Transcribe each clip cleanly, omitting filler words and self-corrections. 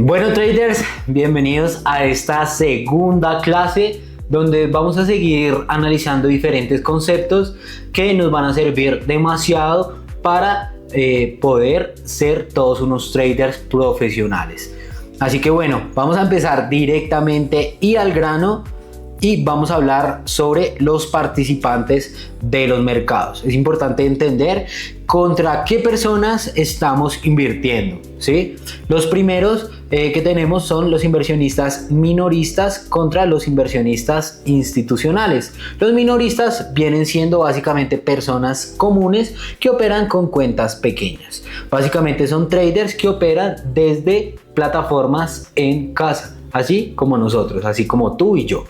Bueno, traders, bienvenidos a esta segunda clase donde vamos a seguir analizando diferentes conceptos que nos van a servir demasiado para poder ser todos unos traders profesionales. Así que bueno, vamos a empezar directamente y al grano y vamos a hablar sobre los participantes de los mercados. Es importante entender contra qué personas estamos invirtiendo, ¿sí? Los primeros que tenemos son los inversionistas minoristas contra los inversionistas institucionales. Los minoristas vienen siendo básicamente personas comunes que operan con cuentas pequeñas. Básicamente son traders que operan desde plataformas en casa, así como nosotros, así como tú y yo.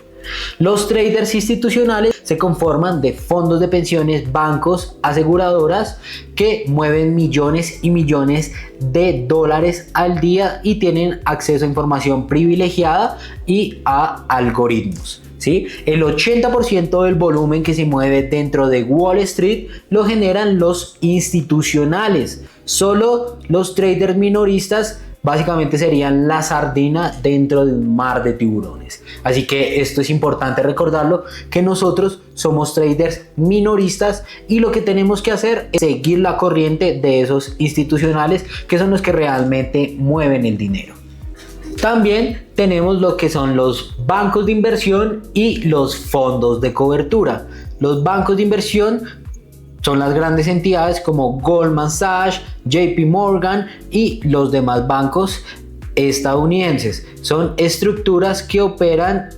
Los traders institucionales se conforman de fondos de pensiones, bancos, aseguradoras que mueven millones y millones de dólares al día y tienen acceso a información privilegiada y a algoritmos. ¿Sí? El 80% del volumen que se mueve dentro de Wall Street lo generan los institucionales. Solo los traders minoristas básicamente serían la sardina dentro de un mar de tiburones. Así que esto es importante recordarlo, que nosotros somos traders minoristas y lo que tenemos que hacer es seguir la corriente de esos institucionales que son los que realmente mueven el dinero. También tenemos lo que son los bancos de inversión y los fondos de cobertura. Los bancos de inversión son las grandes entidades como Goldman Sachs, JP Morgan y los demás bancos estadounidenses. Son estructuras que operan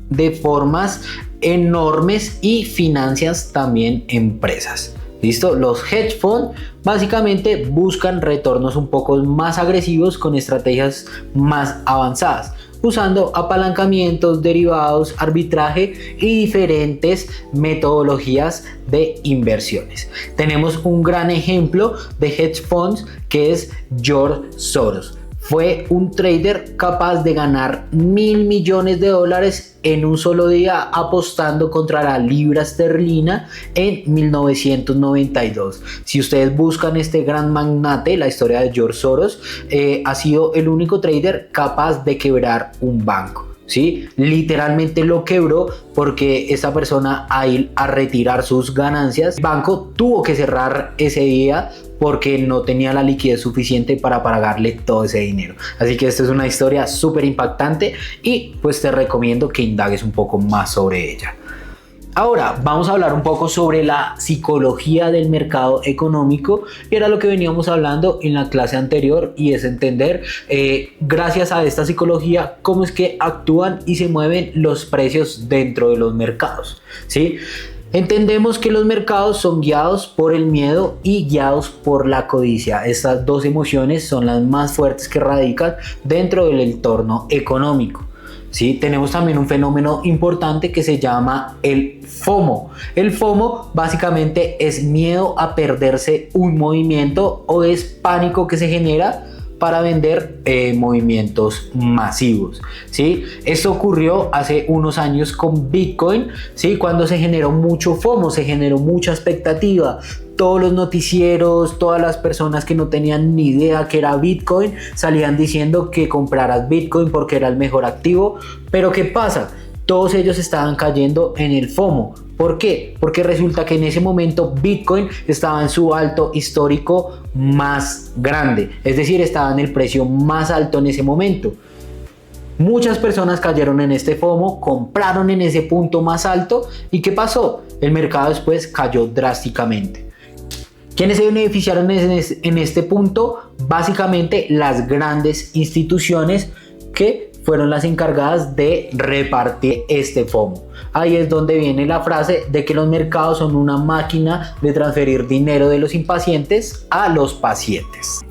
de formas enormes y financian también empresas. ¿Listo? Los hedge funds básicamente buscan retornos un poco más agresivos con estrategias más avanzadas, usando apalancamientos, derivados, arbitraje y diferentes metodologías de inversiones. Tenemos un gran ejemplo de hedge funds que es George Soros. Fue un trader capaz de ganar $1.000 millones en un solo día apostando contra la libra esterlina en 1992. Si ustedes buscan este gran magnate, la historia de George Soros, ha sido el único trader capaz de quebrar un banco. ¿Sí? Literalmente lo quebró porque esta persona a retirar sus ganancias, el banco tuvo que cerrar ese día porque no tenía la liquidez suficiente para pagarle todo ese dinero. Así que esta es una historia súper impactante y pues te recomiendo que indagues un poco más sobre ella. Ahora vamos a hablar un poco sobre la psicología del mercado económico, y era lo que veníamos hablando en la clase anterior, y es entender gracias a esta psicología cómo es que actúan y se mueven los precios dentro de los mercados, ¿sí? Entendemos que los mercados son guiados por el miedo y guiados por la codicia. Estas dos emociones son las más fuertes que radican dentro del entorno económico. ¿Sí? Tenemos también un fenómeno importante que se llama el FOMO. El FOMO básicamente es miedo a perderse un movimiento o es pánico que se genera para vender movimientos masivos, ¿sí? Esto ocurrió hace unos años con Bitcoin, ¿sí? Cuando se generó mucho FOMO, se generó mucha expectativa. Todos los noticieros, todas las personas que no tenían ni idea que era Bitcoin salían diciendo que compraras Bitcoin porque era el mejor activo. Pero ¿qué pasa? Todos ellos estaban cayendo en el FOMO. ¿Por qué? Porque resulta que en ese momento Bitcoin estaba en su alto histórico más grande, es decir, estaba en el precio más alto en ese momento. Muchas personas cayeron en este FOMO, compraron en ese punto más alto, ¿y qué pasó? El mercado después cayó drásticamente. ¿Quiénes se beneficiaron en este punto? Básicamente las grandes instituciones que fueron las encargadas de repartir este FOMO. Ahí es donde viene la frase de que los mercados son una máquina de transferir dinero de los impacientes a los pacientes.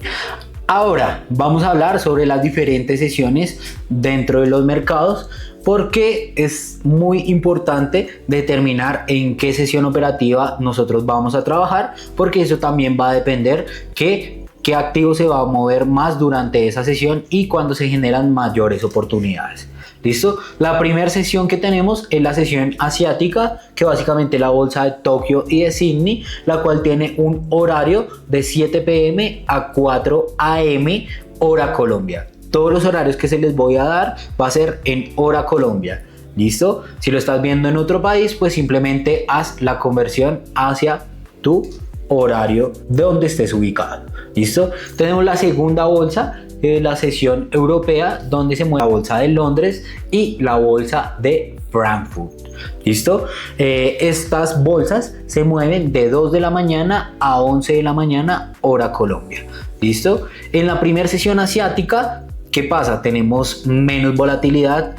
Ahora vamos a hablar sobre las diferentes sesiones dentro de los mercados, porque es muy importante determinar en qué sesión operativa nosotros vamos a trabajar, porque eso también va a depender qué activo se va a mover más durante esa sesión y cuando se generan mayores oportunidades. ¿Listo? La primera sesión que tenemos es la sesión asiática, que básicamente es la bolsa de Tokio y de Sydney, la cual tiene un horario de 7 p.m. a 4 a.m. hora Colombia. todos los horarios que se les voy a dar va a ser en hora Colombia. ¿Listo? Si lo estás viendo en otro país, pues simplemente haz la conversión hacia tu horario de donde estés ubicado. ¿Listo? Tenemos la segunda bolsa, la sesión europea, donde se mueve la bolsa de Londres y la bolsa de Frankfurt. ¿Listo? Estas bolsas se mueven de 2 de la mañana a 11 de la mañana, hora Colombia. ¿Listo? En la primera sesión asiática, ¿qué pasa? Tenemos menos volatilidad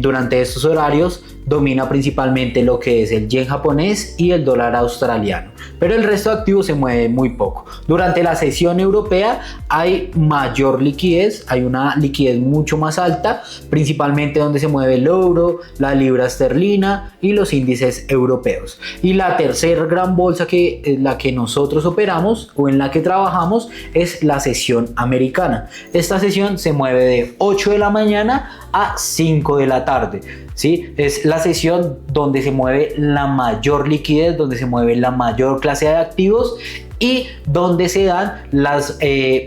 durante estos horarios. Domina principalmente lo que es el yen japonés y el dólar australiano, pero el resto de activos se mueve muy poco. Durante la sesión europea hay mayor liquidez, hay una liquidez mucho más alta, principalmente donde se mueve el euro, la libra esterlina y los índices europeos. Y la tercera gran bolsa que es la que nosotros operamos o en la que trabajamos es la sesión americana. Esta sesión se mueve de 8 de la mañana a 5 de la tarde. ¿Sí? Es la sesión donde se mueve la mayor liquidez, donde se mueve la mayor clase de activos y donde se dan las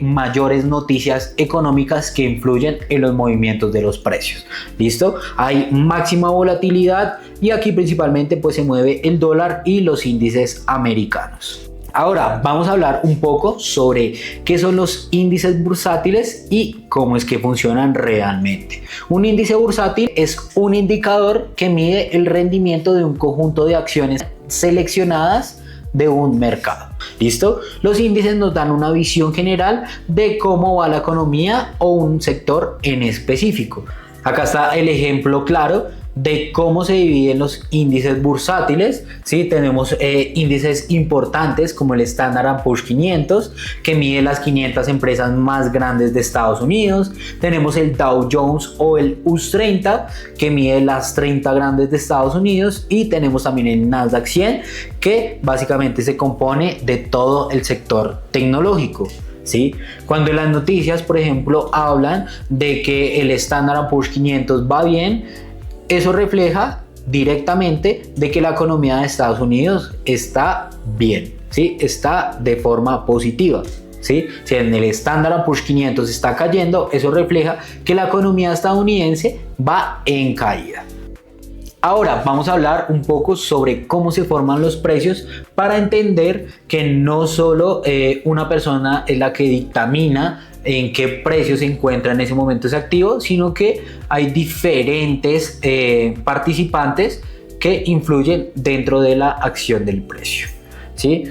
mayores noticias económicas que influyen en los movimientos de los precios. ¿Listo? Hay máxima volatilidad y aquí principalmente pues se mueve el dólar y los índices americanos. Ahora vamos a hablar un poco sobre qué son los índices bursátiles y cómo es que funcionan realmente. Un índice bursátil es un indicador que mide el rendimiento de un conjunto de acciones seleccionadas de un mercado. ¿Listo? Los índices nos dan una visión general de cómo va la economía o un sector en específico. Acá está el ejemplo claro de cómo se dividen los índices bursátiles. ¿Sí? Tenemos índices importantes como el Standard & Poor's 500, que mide las 500 empresas más grandes de Estados Unidos. Tenemos el Dow Jones o el US 30, que mide las 30 grandes de Estados Unidos. Y tenemos también el Nasdaq 100, que básicamente se compone de todo el sector tecnológico. ¿Sí? Cuando en las noticias, por ejemplo, hablan de que el Standard & Poor's 500 va bien, eso refleja directamente de que la economía de Estados Unidos está bien, ¿sí? Está de forma positiva. ¿Sí? Si en el Standard & Poor's 500 está cayendo, eso refleja que la economía estadounidense va en caída. Ahora vamos a hablar un poco sobre cómo se forman los precios para entender que no solo una persona es la que dictamina en qué precio se encuentra en ese momento ese activo, sino que hay diferentes participantes que influyen dentro de la acción del precio. ¿Sí?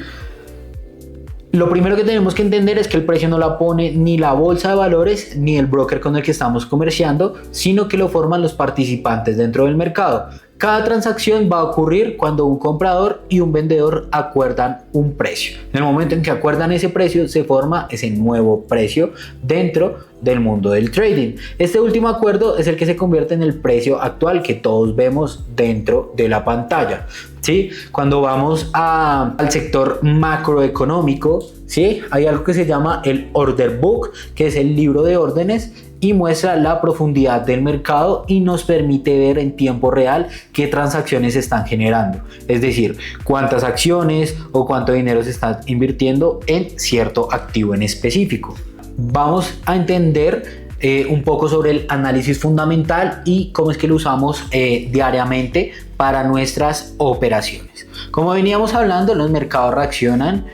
Lo primero que tenemos que entender es que el precio no la pone ni la bolsa de valores ni el broker con el que estamos comerciando, sino que lo forman los participantes dentro del mercado. Cada transacción va a ocurrir cuando un comprador y un vendedor acuerdan un precio. En el momento en que acuerdan ese precio, se forma ese nuevo precio dentro del mundo del trading. Este último acuerdo es el que se convierte en el precio actual que todos vemos dentro de la pantalla. ¿Sí? Cuando vamos al sector macroeconómico, ¿sí? Hay algo que se llama el order book, que es el libro de órdenes, y muestra la profundidad del mercado y nos permite ver en tiempo real qué transacciones se están generando, es decir, cuántas acciones o cuánto dinero se está invirtiendo en cierto activo en específico. Vamos a entender un poco sobre el análisis fundamental y cómo es que lo usamos diariamente para nuestras operaciones. Como veníamos hablando, los mercados reaccionan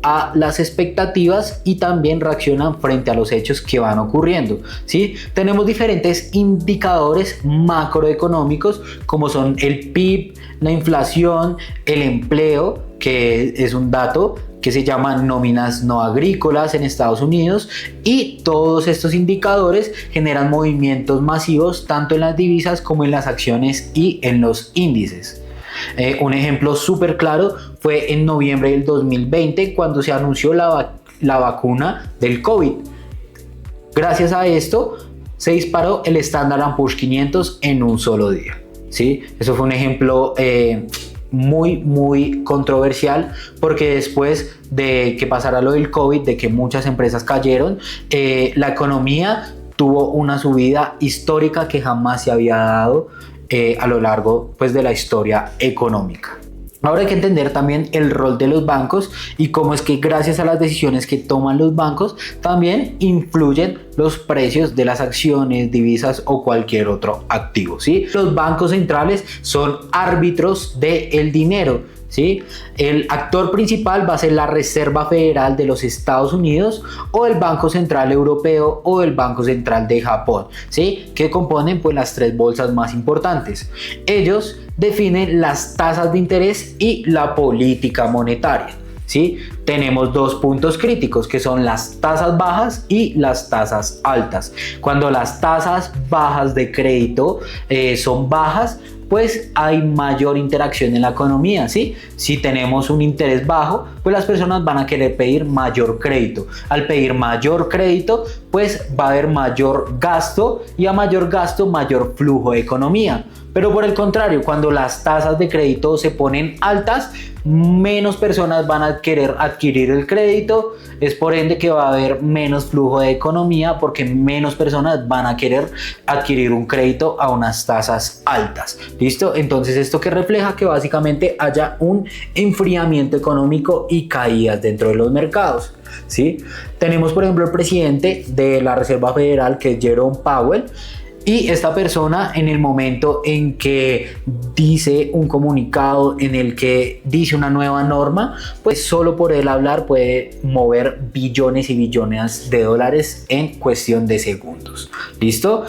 a las expectativas y también reaccionan frente a los hechos que van ocurriendo, ¿sí? Tenemos diferentes indicadores macroeconómicos como son el PIB, la inflación, el empleo, que es un dato que se llama nóminas no agrícolas en Estados Unidos, y todos estos indicadores generan movimientos masivos tanto en las divisas como en las acciones y en los índices. Un ejemplo súper claro fue en noviembre del 2020 cuando se anunció la vacuna del COVID. Gracias a esto se disparó el Standard & Poor's 500 en un solo día. ¿Sí? Eso fue un ejemplo muy controversial porque después de que pasara lo del COVID, de que muchas empresas cayeron, la economía tuvo una subida histórica que jamás se había dado a lo largo pues, de la historia económica. Ahora hay que entender también el rol de los bancos y cómo es que gracias a las decisiones que toman los bancos también influyen los precios de las acciones, divisas o cualquier otro activo, ¿sí? Los bancos centrales son árbitros del dinero, ¿sí? El actor principal va a ser la Reserva Federal de los Estados Unidos o el Banco Central Europeo o el Banco Central de Japón, ¿sí? Que componen pues las tres bolsas más importantes. Ellos definen las tasas de interés y la política monetaria, ¿sí? Tenemos dos puntos críticos que son las tasas bajas y las tasas altas. Cuando las tasas bajas de crédito son bajas, pues hay mayor interacción en la economía, ¿sí? Si tenemos un interés bajo, pues las personas van a querer pedir mayor crédito. Al pedir mayor crédito, pues va a haber mayor gasto y a mayor gasto, mayor flujo de economía. Pero por el contrario, cuando las tasas de crédito se ponen altas, menos personas van a querer adquirir el crédito, es por ende que va a haber menos flujo de economía porque menos personas van a querer adquirir un crédito a unas tasas altas. ¿Listo? Entonces, esto que refleja que básicamente haya un enfriamiento económico y caídas dentro de los mercados, ¿sí? Tenemos, por ejemplo, el presidente de la Reserva Federal, que es Jerome Powell. Y esta persona, en el momento en que dice un comunicado, en el que dice una nueva norma, pues solo por él hablar puede mover billones y billones de dólares en cuestión de segundos. ¿Listo?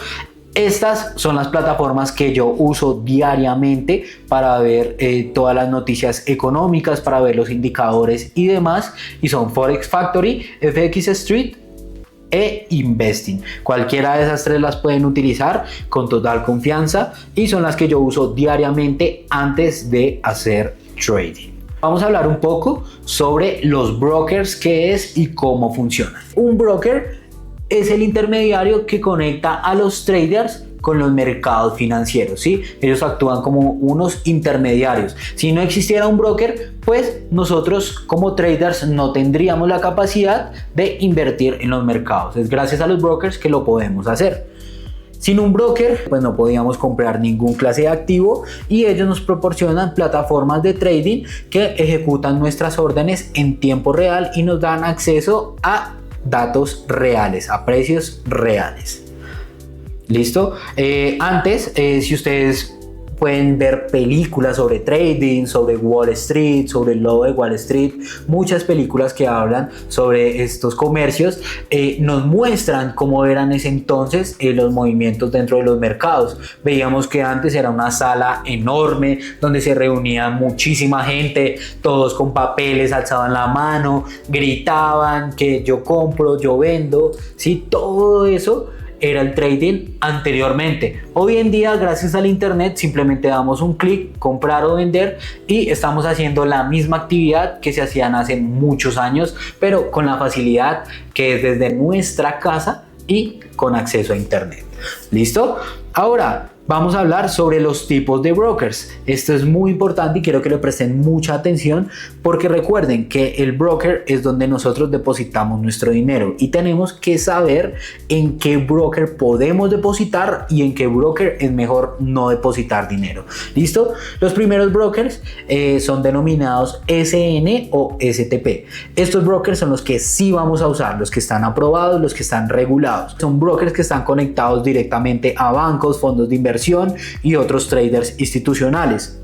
Estas son las plataformas que yo uso diariamente para ver todas las noticias económicas, para ver los indicadores y demás. Y son Forex Factory, FX Street e Investing. Cualquiera de esas tres las pueden utilizar con total confianza y son las que yo uso diariamente antes de hacer trading. Vamos a hablar un poco sobre los brokers, qué es y cómo funcionan. Un broker es el intermediario que conecta a los traders con los mercados financieros, ¿sí? Ellos actúan como unos intermediarios. Si no existiera un broker, pues nosotros como traders no tendríamos la capacidad de invertir en los mercados. Es gracias a los brokers que lo podemos hacer. Sin un broker, pues no podíamos comprar ningún clase de activo y ellos nos proporcionan plataformas de trading que ejecutan nuestras órdenes en tiempo real y nos dan acceso a datos reales, a precios reales. ¿Listo? Antes, si ustedes pueden ver películas sobre trading, sobre Wall Street, sobre el lobo de Wall Street, muchas películas que hablan sobre estos comercios, nos muestran cómo eran ese entonces los movimientos dentro de los mercados. Veíamos que antes era una sala enorme donde se reunía muchísima gente, todos con papeles alzaban la mano, gritaban que yo compro, yo vendo, ¿sí? Todo eso era el trading anteriormente. Hoy en día, gracias al internet, simplemente damos un clic, comprar o vender y estamos haciendo la misma actividad que se hacían hace muchos años, pero con la facilidad que es desde nuestra casa y con acceso a internet. ¿Listo? Ahora vamos a hablar sobre los tipos de brokers. Esto es muy importante y quiero que le presten mucha atención porque recuerden que el broker es donde nosotros depositamos nuestro dinero y tenemos que saber en qué broker podemos depositar y en qué broker es mejor no depositar dinero. ¿Listo? Los primeros brokers son denominados SN o STP. Estos brokers son los que sí vamos a usar, los que están aprobados, los que están regulados. Son brokers que están conectados directamente a bancos, fondos de inversión y otros traders institucionales.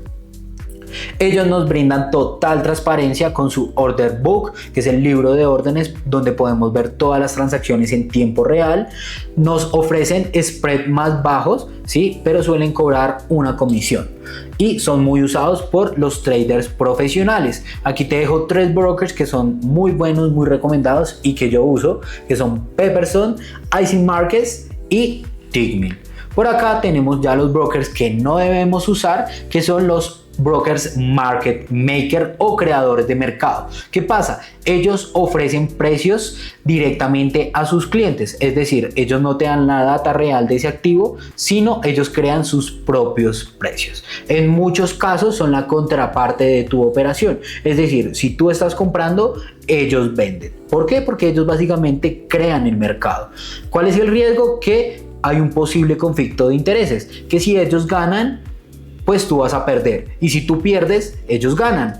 Ellos nos brindan total transparencia con su order book, que es el libro de órdenes donde podemos ver todas las transacciones en tiempo real. Nos ofrecen spread más bajos, ¿sí? Pero suelen cobrar una comisión y son muy usados por los traders profesionales. Aquí te dejo tres brokers que son muy buenos, muy recomendados y que yo uso, que son Pepperstone, IC Markets y Tickmill. Por acá tenemos ya los brokers que no debemos usar, que son los brokers market maker o creadores de mercado. ¿Qué pasa? Ellos ofrecen precios directamente a sus clientes, es decir, ellos no te dan la data real de ese activo, sino ellos crean sus propios precios. En muchos casos son la contraparte de tu operación, es decir, si tú estás comprando, ellos venden. ¿Por qué? Porque ellos básicamente crean el mercado. ¿Cuál es el riesgo? Que hay un posible conflicto de intereses, que si ellos ganan, pues tú vas a perder. Y si tú pierdes, ellos ganan.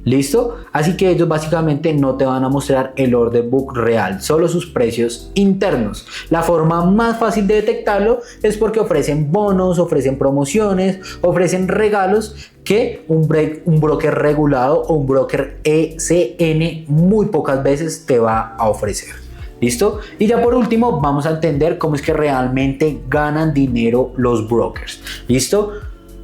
¿Listo? Así que ellos básicamente no te van a mostrar el order book real, solo sus precios internos. La forma más fácil de detectarlo es porque ofrecen bonos, ofrecen promociones, ofrecen regalos que un broker regulado o un broker ECN muy pocas veces te va a ofrecer. ¿Listo? Y ya por último vamos a entender cómo es que realmente ganan dinero los brokers. ¿Listo?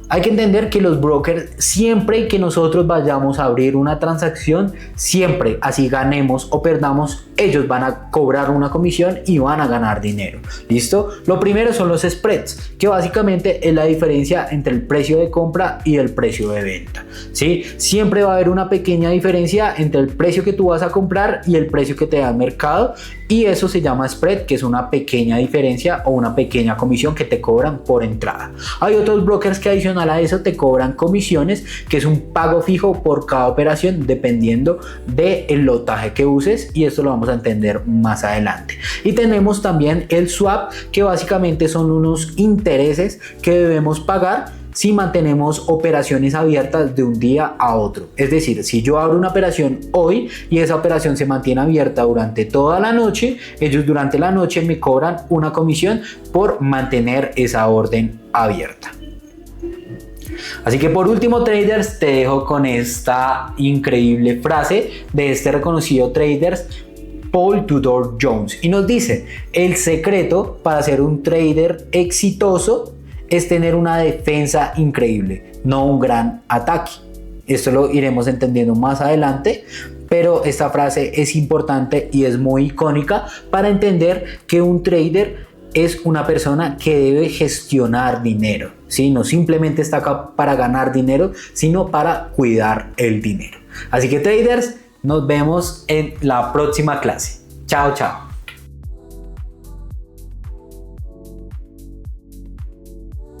Hay que entender que los brokers, siempre que nosotros vayamos a abrir una transacción, siempre, así ganemos o perdamos, ellos van a cobrar una comisión y van a ganar dinero. ¿Listo? Lo primero son los spreads, que básicamente es la diferencia entre el precio de compra y el precio de venta. ¿Sí? Siempre va a haber una pequeña diferencia entre el precio que tú vas a comprar y el precio que te da el mercado, y eso se llama spread, que es una pequeña diferencia o una pequeña comisión que te cobran por entrada. Hay otros brokers que adicional a eso te cobran comisiones, que es un pago fijo por cada operación dependiendo del lotaje que uses, y esto lo vamos a entender más adelante. Y tenemos también el swap, que básicamente son unos intereses que debemos pagar si mantenemos operaciones abiertas de un día a otro. Es decir, si yo abro una operación hoy y esa operación se mantiene abierta durante toda la noche, ellos durante la noche me cobran una comisión por mantener esa orden abierta. Así que por último, traders, te dejo con esta increíble frase de este reconocido trader, Paul Tudor Jones, y nos dice: el secreto para ser un trader exitoso es tener una defensa increíble, no un gran ataque. Esto lo iremos entendiendo más adelante, pero esta frase es importante y es muy icónica para entender que un trader es una persona que debe gestionar dinero, ¿sí? No simplemente está acá para ganar dinero, sino para cuidar el dinero. Así que traders, nos vemos en la próxima clase. Chao, chao.